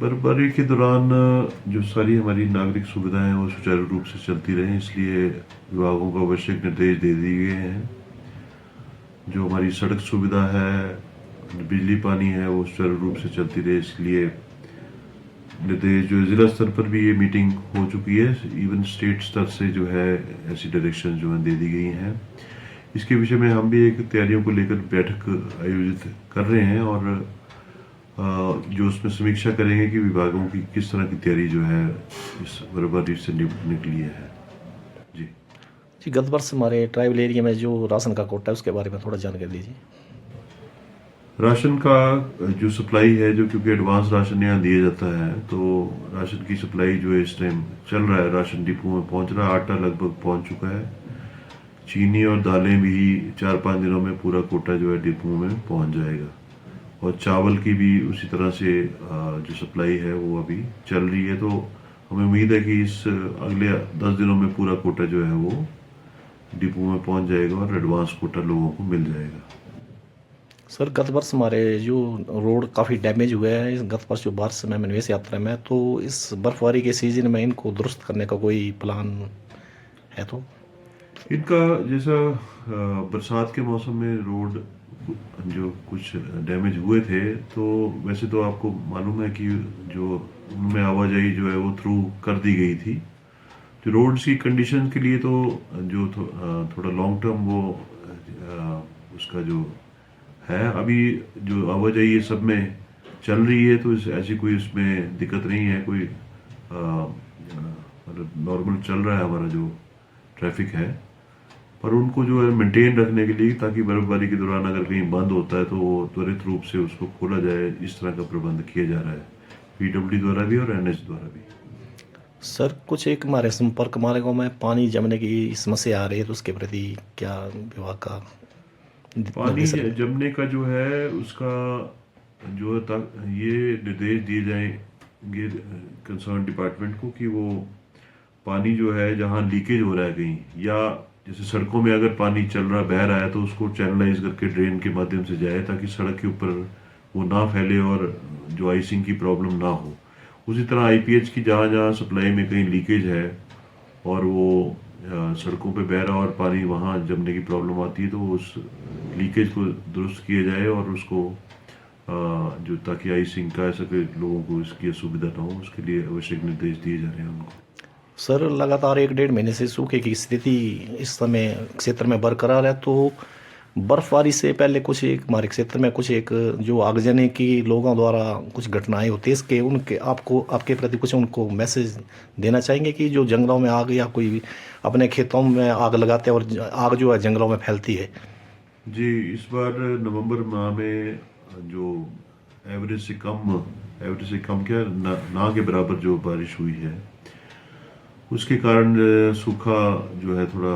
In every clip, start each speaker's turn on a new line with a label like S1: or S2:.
S1: बर्फबारी के दौरान जो सारी हमारी नागरिक सुविधाएं हैं वो सुचारू रूप से चलती रहें, इसलिए विभागों को आवश्यक निर्देश दे दिए गए हैं। जो हमारी सड़क सुविधा है, बिजली पानी है, वो सुचारू रूप से चलती रहे, इसलिए निर्देश जो जिला स्तर पर भी ये मीटिंग हो चुकी है। इवन स्टेट स्तर से जो है ऐसी डायरेक्शन जो है दे दी गई हैं। इसके विषय में हम भी एक तैयारियों को लेकर बैठक आयोजित कर रहे हैं और जो उसमें समीक्षा करेंगे कि विभागों की किस तरह की तैयारी जो है इस बर्फबारी से निपटने के लिए है। जी
S2: जी, गत वर्ष हमारे ट्राइबल एरिया में जो राशन का कोटा है उसके बारे में थोड़ा जानकारी दीजिए।
S1: राशन का जो सप्लाई है, जो क्योंकि एडवांस राशन यहाँ दिया जाता है, तो राशन की सप्लाई जो है इस टाइम चल रहा है, राशन डिपो में पहुंच रहा है। आटा लगभग पहुंच चुका है। चीनी और दालें भी 4-5 दिनों में पूरा कोटा जो है डिपो में पहुंच जाएगा। और चावल की भी उसी तरह से जो सप्लाई है वो अभी चल रही है। तो हमें उम्मीद है कि इस अगले 10 दिनों में पूरा कोटा जो है वो डिपो में पहुंच जाएगा और एडवांस कोटा लोगों को मिल जाएगा।
S2: सर, गत वर्ष हमारे जो रोड काफ़ी डैमेज हुए हैं इस गत वर्ष जो बारिश में मनवेश यात्रा में, तो इस बर्फबारी के सीजन में इनको दुरुस्त करने का कोई प्लान है? तो
S1: इनका जैसा बरसात के मौसम में रोड जो कुछ डैमेज हुए थे, तो वैसे तो आपको मालूम है कि जो उनमें आवाजाही जो है वो थ्रू कर दी गई थी। तो रोड्स की कंडीशन के लिए तो जो थोड़ा लॉन्ग टर्म वो उसका जो है अभी जो आवाजाही ये सब में चल रही है, तो ऐसी कोई उसमें दिक्कत नहीं है। कोई मतलब नॉर्मल चल रहा है हमारा जो ट्रैफिक है। पर उनको जो है मेंटेन रखने के लिए, ताकि बर्फबारी के दौरान अगर कहीं बंद होता है तो वो त्वरित रूप से उसको खोला जाए, इस तरह का प्रबंध किया जा रहा है पीडब्ल्यूडी द्वारा भी और एनएच द्वारा भी।
S2: सर, कुछ एक हमारे संपर्क मार्गों में पानी जमने की समस्या आ रही है, तो उसके प्रति क्या विभाग का
S1: पानी
S2: निर्देश है?
S1: जमने का जो है उसका जो ये निर्देश दिए जाएंगे कंसर्न डिपार्टमेंट को कि वो पानी जो है जहाँ लीकेज हो रहा है कहीं, या जैसे सड़कों में अगर पानी चल रहा बह रहा है तो उसको चैनलाइज करके ड्रेन के माध्यम से जाए, ताकि सड़क के ऊपर वो ना फैले और जो आइसिंग की प्रॉब्लम ना हो। उसी तरह आईपीएच की जहाँ जहाँ सप्लाई में कहीं लीकेज है और वो सड़कों पे बह रहा और पानी वहाँ जमने की प्रॉब्लम आती है, तो उस लीकेज को दुरुस्त किया जाए और उसको जो ताकि आइसिंग का ऐसा कि लोगों को इसकी असुविधा ना हो, उसके लिए आवश्यक निर्देश दिए जा रहे हैं उनको।
S2: सर, लगातार 1-1.5 महीने से सूखे की स्थिति इस समय क्षेत्र में बरकरार है, तो बर्फबारी से पहले कुछ एक हमारे क्षेत्र में कुछ एक जो आगजनी की लोगों द्वारा कुछ घटनाएं होती है, इसके उनके आपको आपके प्रति कुछ उनको मैसेज देना चाहेंगे कि जो जंगलों में आग या कोई अपने खेतों में आग लगाते हैं और आग जो है जंगलों में फैलती है?
S1: जी, इस बार नवंबर माह में जो एवरेज से कम क्या ना के बराबर जो बारिश हुई है, उसके कारण सूखा जो है थोड़ा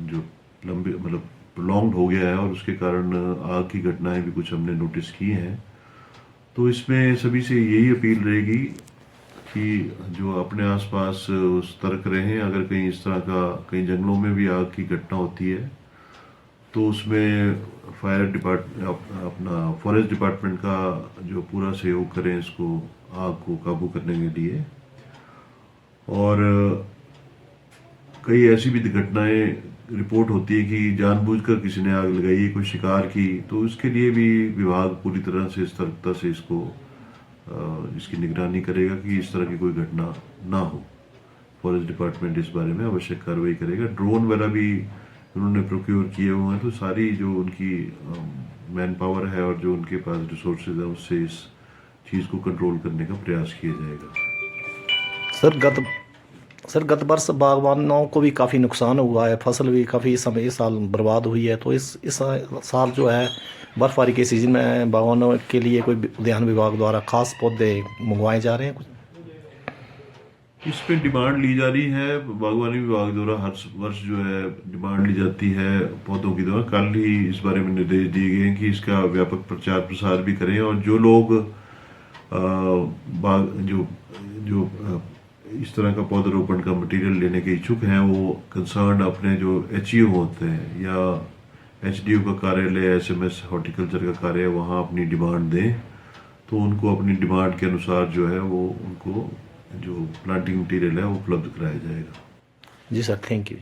S1: जो लंबे मतलब प्रोलॉन्ग्ड हो गया है और उसके कारण आग की घटनाएं भी कुछ हमने नोटिस की हैं। तो इसमें सभी से यही अपील रहेगी कि जो अपने आसपास सतर्क रहें। अगर कहीं इस तरह का कहीं जंगलों में भी आग की घटना होती है तो उसमें फायर डिपार्टमेंट अपना फॉरेस्ट डिपार्टमेंट का जो पूरा सहयोग करें इसको आग को काबू करने के लिए। और कई ऐसी भी घटनाएं रिपोर्ट होती है कि जानबूझकर किसी ने आग लगाई है, कोई शिकार की, तो उसके लिए भी विभाग पूरी तरह से सतर्कता से इसको इसकी निगरानी करेगा कि इस तरह की कोई घटना ना हो। फॉरेस्ट डिपार्टमेंट इस बारे में आवश्यक कार्रवाई करेगा। ड्रोन वगैरह भी उन्होंने प्रोक्योर किए हुए हैं, तो सारी जो उनकी मैन पावर है और जो उनके पास रिसोर्सेज है उससे इस चीज़ को कंट्रोल करने का प्रयास किया जाएगा।
S2: सर, गत वर्ष बागवानों को भी काफ़ी नुकसान हुआ है, फसल भी काफ़ी समय इस साल बर्बाद हुई है, तो इस साल जो है बर्फबारी के सीजन में बागवानों के लिए कोई उद्यान विभाग द्वारा खास पौधे मंगवाए जा रहे हैं कुछ?
S1: इस पे डिमांड ली जा रही है। बागवानी विभाग द्वारा हर वर्ष जो है डिमांड ली जाती है पौधों की द्वारा। कल ही इस बारे में निर्देश दिए गए हैं कि इसका व्यापक प्रचार प्रसार भी करें, और जो लोग बाग जो जो इस तरह का पौधारोपण का मटेरियल लेने के इच्छुक हैं, वो कंसर्न अपने जो एचईओ होते हैं या एचडीओ का कार्यालय, एसएमएस हॉर्टिकल्चर का कार्य, वहाँ अपनी डिमांड दें, तो उनको अपनी डिमांड के अनुसार जो है वो उनको जो प्लांटिंग मटीरियल है वो उपलब्ध कराया जाएगा।
S2: जी सर, थैंक यू।